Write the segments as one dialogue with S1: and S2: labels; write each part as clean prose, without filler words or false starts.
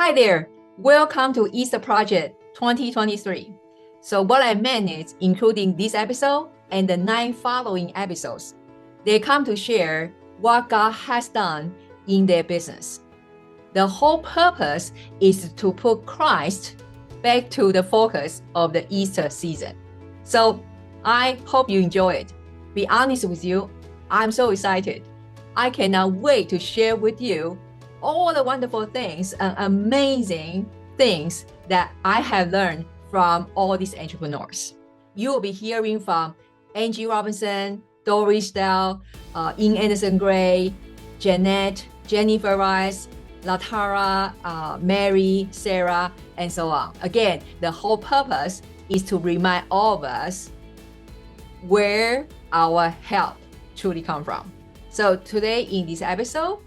S1: Hi there, welcome to Easter Project 2023. So what I meant is including this episode and the 9 following episodes. They come to share what God has done in their business. The whole purpose is to put Christ back to the focus of the Easter season. So I hope you enjoy it. Be honest with you, I'm so excited. I cannot wait to share with you all the wonderful things and amazing things that I have learned from all these entrepreneurs. You will be hearing from Angie Robinson, Doris Dell, Ian Anderson Gray, Jeanette, Jennifer Rice, Latara, Mary, Sarah, and so on. Again, the whole purpose is to remind all of us where our help truly comes from. So today in this episode,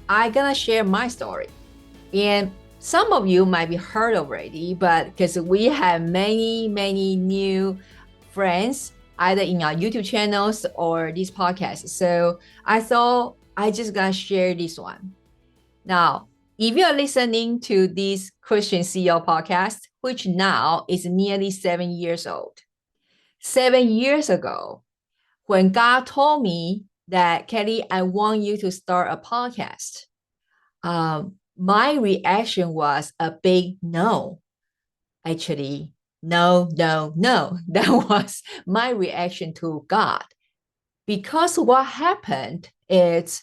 S1: I'm gonna share my story. And some of you might be heard already, but because we have many new friends, either in our YouTube channels or this podcast. So I thought I just gonna share this one. Now, if you're listening to this Christian CEO podcast, which now is nearly 7 years old, 7 years ago, when God told me that, Kelly, I want you to start a podcast, my reaction was a big no. Actually, no. That was my reaction to God. Because what happened is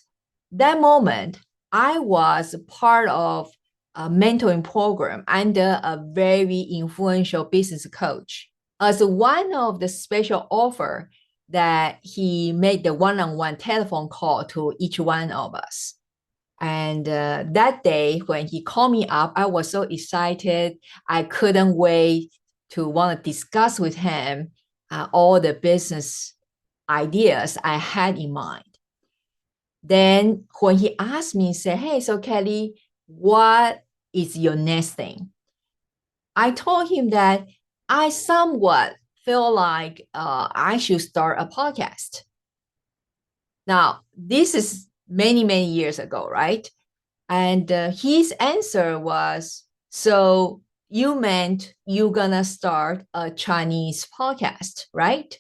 S1: that moment, I was part of a mentoring program under a very influential business coach. As one of the special offer that he made the one-on-one telephone call to each one of us. And that day when he called me up, I was so excited. I couldn't wait to want to discuss with him all the business ideas I had in mind. Then when he asked me, say, hey, so Kelly, what is your next thing? I told him that I somewhat feel like I should start a podcast. Now, this is many years ago, right? And his answer was, so you meant you're gonna start a Chinese podcast, right?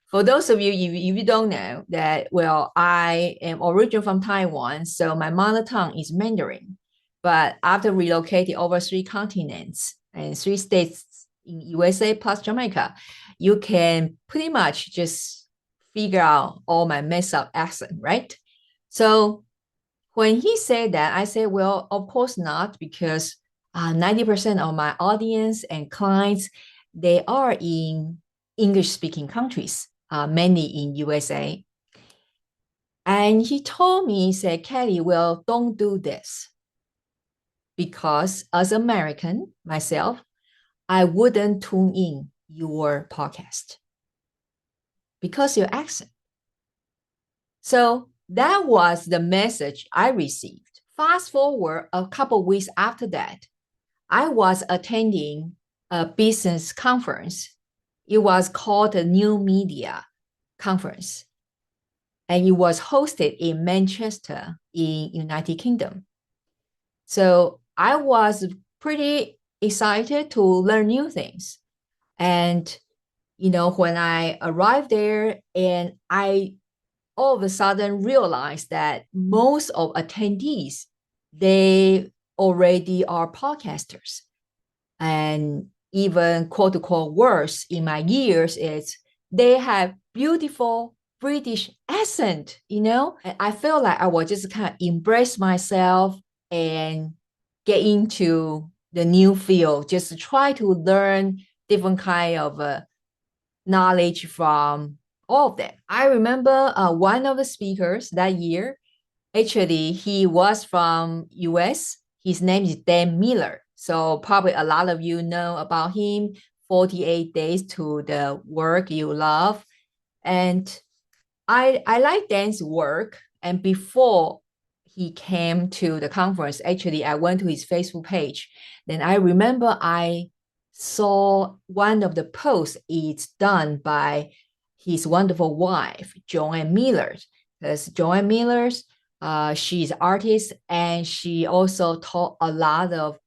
S1: For those of you, if you don't know that, well, I am originally from Taiwan, so my mother tongue is Mandarin. But after relocating over 3 continents and 3 states in USA plus Jamaica, you can pretty much just figure out all my messed up accent, right? So when he said that, I said, well, of course not, because 90% of my audience and clients, they are in English-speaking countries, mainly in USA. And he told me, he said, Kelly, well, don't do this. Because as American, myself, I wouldn't tune in your podcast because your accent. So that was the message I received. Fast forward a couple of weeks after that, I was attending a business conference. It was called the New Media Conference. And it was hosted in Manchester in United Kingdom. So I was pretty excited to learn new things. And, when I arrived there and I all of a sudden realized that most of attendees, they already are podcasters. And even quote unquote worse in my years is they have beautiful British accent, And I felt like I would just kind of embrace myself and get into the new field, just to try to learn different kind of knowledge from all of them. I remember one of the speakers that year, actually, he was from US. His name is Dan Miller. So probably a lot of you know about him, 48 Days to the Work You Love. And I like Dan's work. And before he came to the conference, actually, I went to his Facebook page. Then I remember I saw one of the posts it's done by his wonderful wife, Joanne Miller. Because Joanne Miller, she's an artist and she also taught a lot of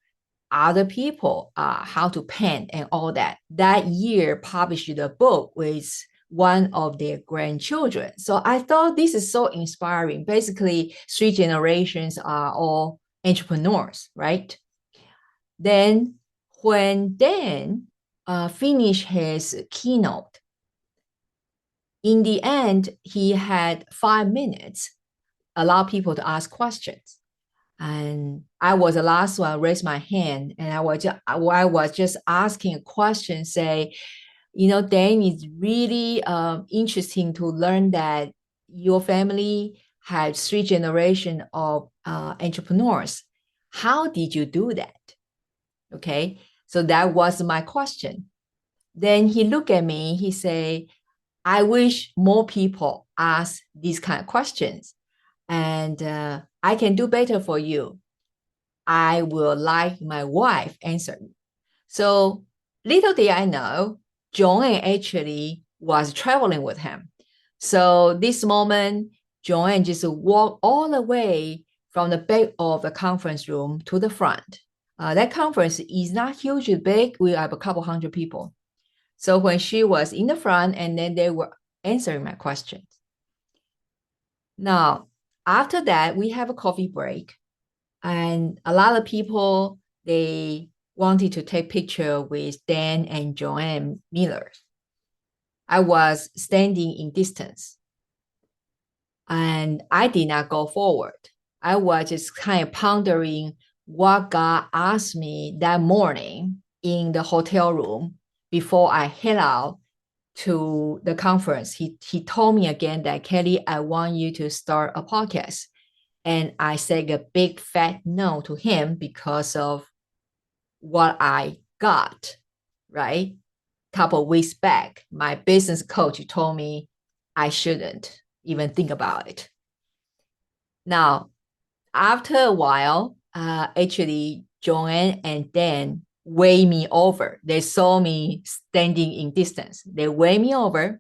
S1: other people how to paint and all that. That year published a book with one of their grandchildren. So I thought this is so inspiring. Basically, 3 generations are all entrepreneurs, right? Then when Dan finished his keynote, in the end, he had 5 minutes, allow people to ask questions. And I was the last one, raised my hand, and I was just asking a question, say, Dan, it's really interesting to learn that your family had 3 generations of entrepreneurs. How did you do that? Okay, so that was my question. Then he looked at me, he said, I wish more people ask these kind of questions, and I can do better for you. I will like my wife answer. So little did I know, Joanne actually was traveling with him. So this moment, Joanne just walked all the way from the back of the conference room to the front. That conference is not hugely big. We have a couple hundred people. So when she was in the front, and then they were answering my questions. Now, after that, we have a coffee break. And a lot of people, they wanted to take picture with Dan and Joanne Miller. I was standing in distance, and I did not go forward. I was just kind of pondering what God asked me that morning in the hotel room before I head out to the conference. He told me again that, Kelly, I want you to start a podcast. And I said a big fat no to him because of what I got, right? Couple of weeks back, my business coach told me I shouldn't even think about it. Now, after a while, actually, Joanne and Dan weighed me over. They saw me standing in distance. They weighed me over,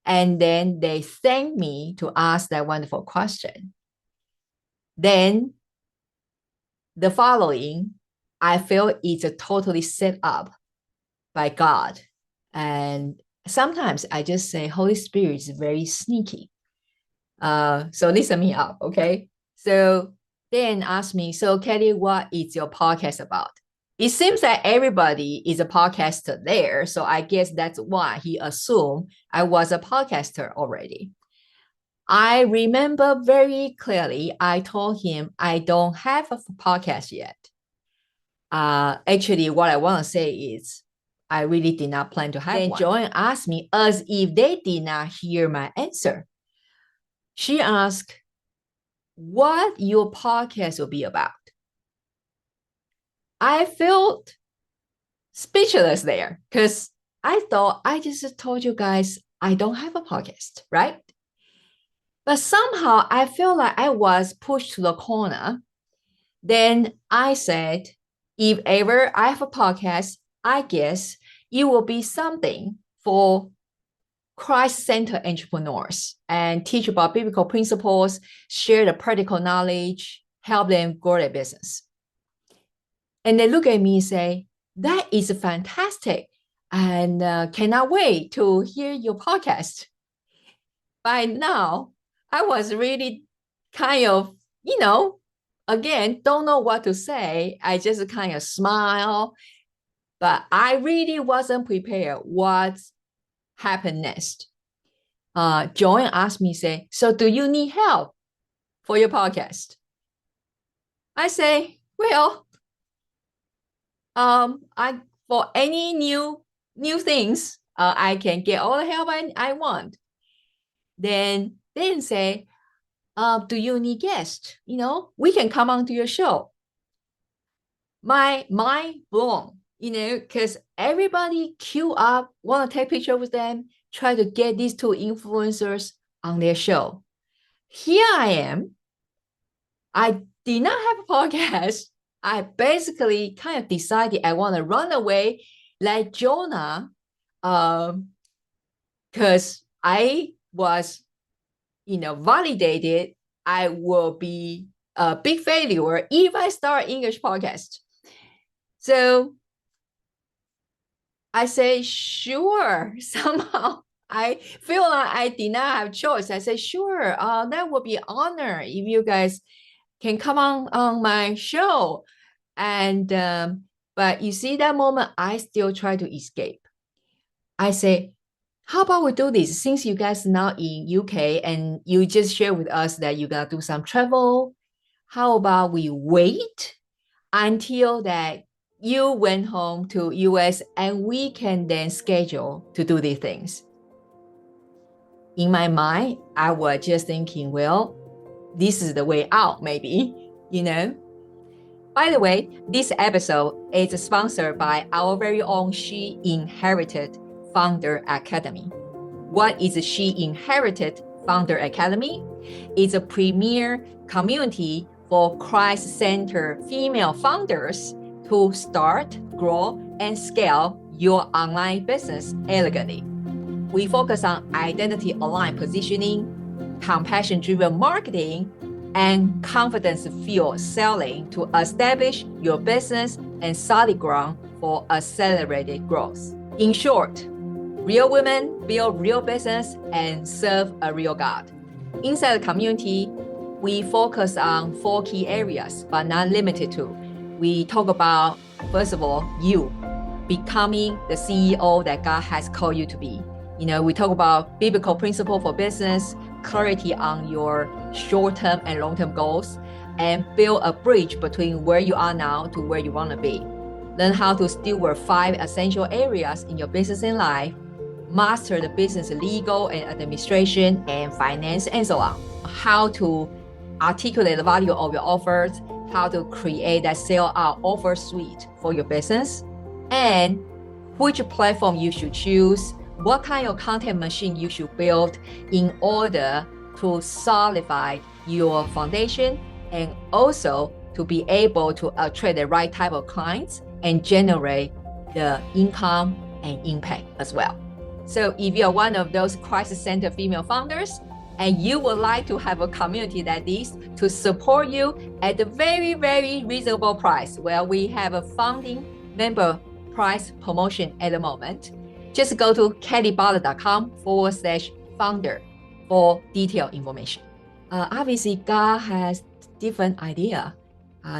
S1: and then they thanked me to ask that wonderful question. Then the following, I feel it's a totally set up by God. And sometimes I just say, Holy Spirit is very sneaky. So listen me up, okay? So Dan asked me, so Kelly, what is your podcast about? It seems that everybody is a podcaster there. So I guess that's why he assumed I was a podcaster already. I remember very clearly, I told him I don't have a podcast yet. Actually, what I want to say is I really did not plan to have one. Then Joanne asked me as if they did not hear my answer. She asked, what your podcast will be about. I felt speechless there because I thought I just told you guys I don't have a podcast, right? But somehow I feel like I was pushed to the corner. Then I said, if ever I have a podcast, I guess it will be something for Christ-centered entrepreneurs and teach about biblical principles, share the practical knowledge, help them grow their business. And they look at me and say, that is fantastic, and cannot wait to hear your podcast. By now, I was really kind of, again, don't know what to say. I just kind of smile, but I really wasn't prepared what happened next. Joanne asked me, say, so do you need help for your podcast? I say, well, I for any new things, I can get all the help I want. Then say, do you need guests? We can come on to your show. My mind blown, because everybody queue up, want to take picture with them, try to get these 2 influencers on their show. Here I am. I did not have a podcast. I basically kind of decided I want to run away like Jonah, because I was, validated I will be a big failure if I start English podcast. So I say, sure. Somehow I feel like I did not have choice. I say, sure, that would be honor if you guys can come on my show. And but you see that moment, I still try to escape. I say, how about we do this? Since you guys now in UK and you just share with us that you gotta do some travel, how about we wait until that you went home to US and we can then schedule to do these things. In my mind, I was just thinking, well, this is the way out, maybe, you know. By the way, this episode is sponsored by our very own She Inherited Founder Academy. What is She Inherited Founder Academy? It's a premier community for Christ-centered female founders to start, grow, and scale your online business elegantly. We focus on identity-aligned positioning, compassion-driven marketing, and confidence-fueled selling to establish your business and solid ground for accelerated growth. In short, real women build real business and serve a real God. Inside the community, we focus on 4 key areas, but not limited to. We talk about, first of all, you becoming the CEO that God has called you to be. We talk about biblical principle for business, clarity on your short-term and long-term goals, and build a bridge between where you are now to where you want to be. Learn how to steward 5 essential areas in your business and life, master the business legal and administration and finance and so on. How to articulate the value of your offers, how to create that sell out offer suite for your business, and which platform you should choose, what kind of content machine you should build in order to solidify your foundation and also to be able to attract the right type of clients and generate the income and impact as well. So if you're one of those Christ-centered female founders and you would like to have a community like this to support you at a very, very reasonable price, well, we have a founding member price promotion at the moment. Just go to kellybutler.com/founder for detailed information. Obviously, God has different idea.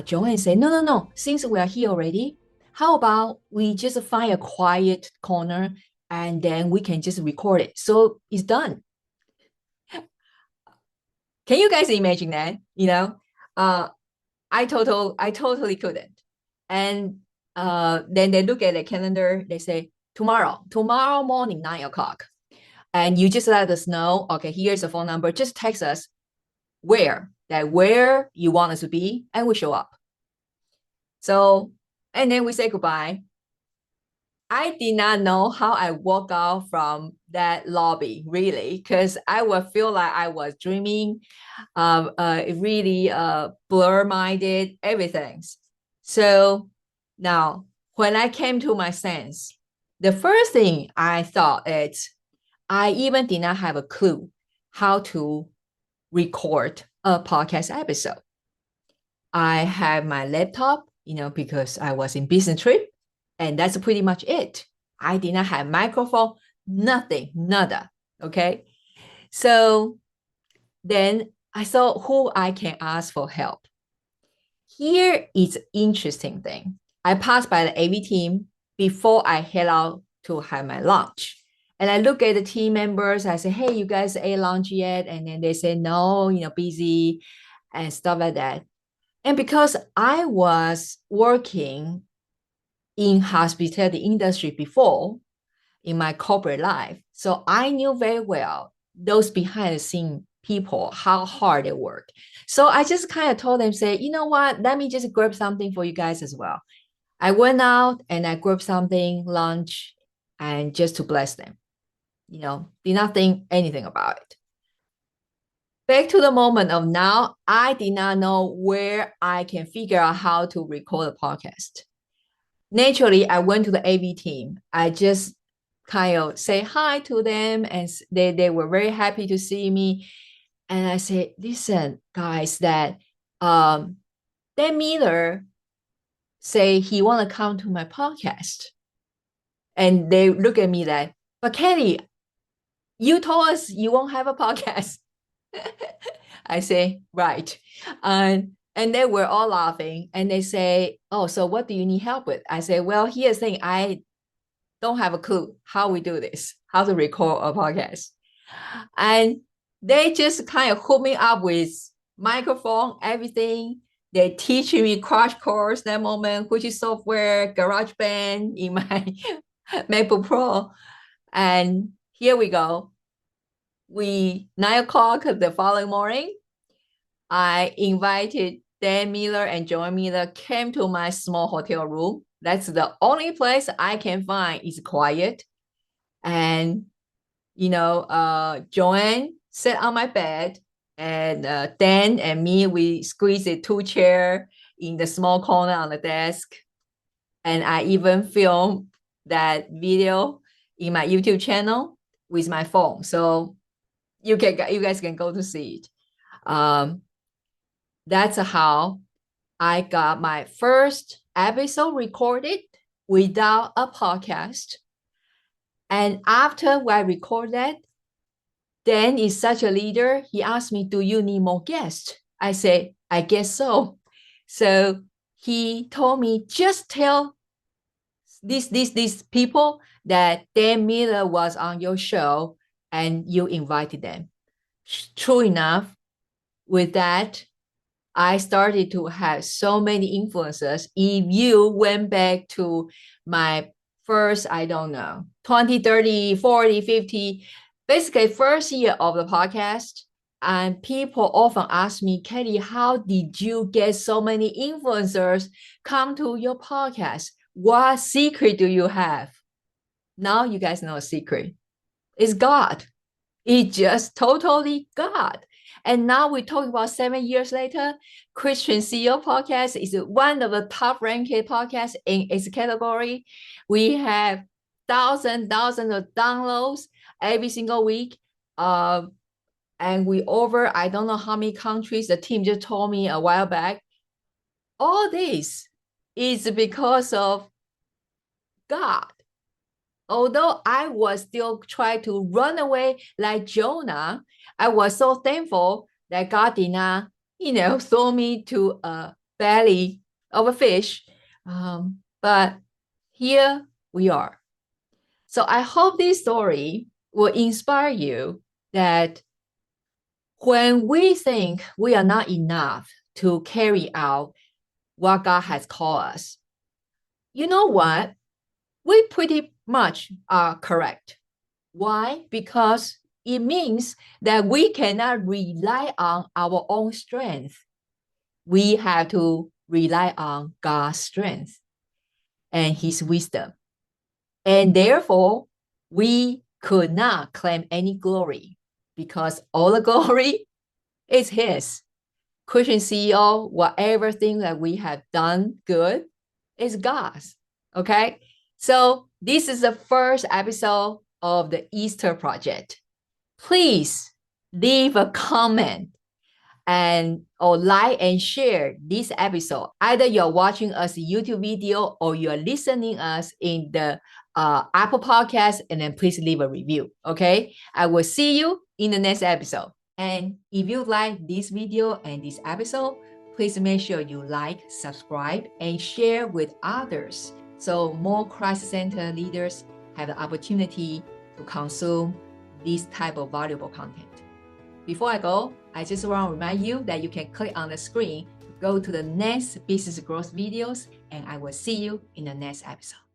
S1: Joanne said, no. Since we are here already, how about we just find a quiet corner and then we can just record it. So it's done. Can you guys imagine that? I totally couldn't. And then they look at the calendar, they say, tomorrow morning, 9:00. And you just let us know, okay, here's the phone number. Just text us where you want us to be, and we show up. So, and then we say goodbye. I did not know how I walk out from that lobby, really, because I would feel like I was dreaming, really blur-minded, everything. So now, when I came to my sense, the first thing I thought is I even did not have a clue how to record a podcast episode. I have my laptop, because I was in business trip, and that's pretty much it. I did not have microphone, nothing, nada. Okay. So then I saw who I can ask for help. Here is interesting thing. I passed by the AV team before I head out to have my lunch. And I look at the team members. I say, hey, you guys ate lunch yet? And then they say, no, busy and stuff like that. And because I was working in hospitality industry before in my corporate life, so I knew very well those behind the scene people, how hard they work. So I just kind of told them, say, you know what, let me just grab something for you guys as well. I went out and I grabbed something, lunch, and just to bless them. Did not think anything about it. Back to the moment of now, I did not know where I can figure out how to record a podcast. Naturally, I went to the AV team. I just kind of say hi to them, and they were very happy to see me. And I said, listen, guys, that Dan Miller say he want to come to my podcast. And they look at me like, but Kelly, you told us you won't have a podcast. I say, right. And they were all laughing. And they say, oh, so what do you need help with? I say, well, here's the thing. I don't have a clue how we do this, how to record a podcast. And they just kind of hook me up with microphone, everything. They teach me crash course that moment, which is software, GarageBand in my MacBook Pro. And here we go. 9 o'clock the following morning, I invited Dan Miller and Joanne Miller came to my small hotel room. That's the only place I can find is quiet. And, Joanne sat on my bed, and Dan and me, we squeezed 2 chairs in the small corner on the desk. And I even filmed that video in my YouTube channel with my phone. So you guys can go to see it. That's how I got my first episode recorded without a podcast. And after I record that, Dan is such a leader. He asked me, do you need more guests? I said, I guess so. So he told me, just tell these people that Dan Miller was on your show and you invited them. True enough, with that, I started to have so many influencers. If you went back to my first, 20, 30, 40, 50, basically first year of the podcast, and people often ask me, Kelly, how did you get so many influencers come to your podcast? What secret do you have? Now you guys know a secret. It's God. It's just totally God. And now we're talking about 7 years later, Christian CEO podcast is one of the top ranked podcasts in its category. We have thousands of downloads every single week. And we over, I don't know how many countries. The team just told me a while back. All this is because of God. Although I was still trying to run away like Jonah, I was so thankful that God did not, throw me to a belly of a fish. But here we are. So I hope this story will inspire you that when we think we are not enough to carry out what God has called us, you know what? We pretty much are correct. Why? Because it means that we cannot rely on our own strength. We have to rely on God's strength and his wisdom. And therefore, we could not claim any glory because all the glory is his. Christian CEO, whatever thing that we have done good is God's. Okay? So this is the first episode of the Easter Project. Please leave a comment or like and share this episode. Either you're watching us YouTube video or you're listening us in the Apple Podcast, and then please leave a review. Okay, I will see you in the next episode. And if you like this video and this episode, please make sure you like, subscribe, and share with others so more Christ-centered leaders have the opportunity to consume this type of valuable content. Before I go, I just want to remind you that you can click on the screen to go to the next business growth videos, and I will see you in the next episode.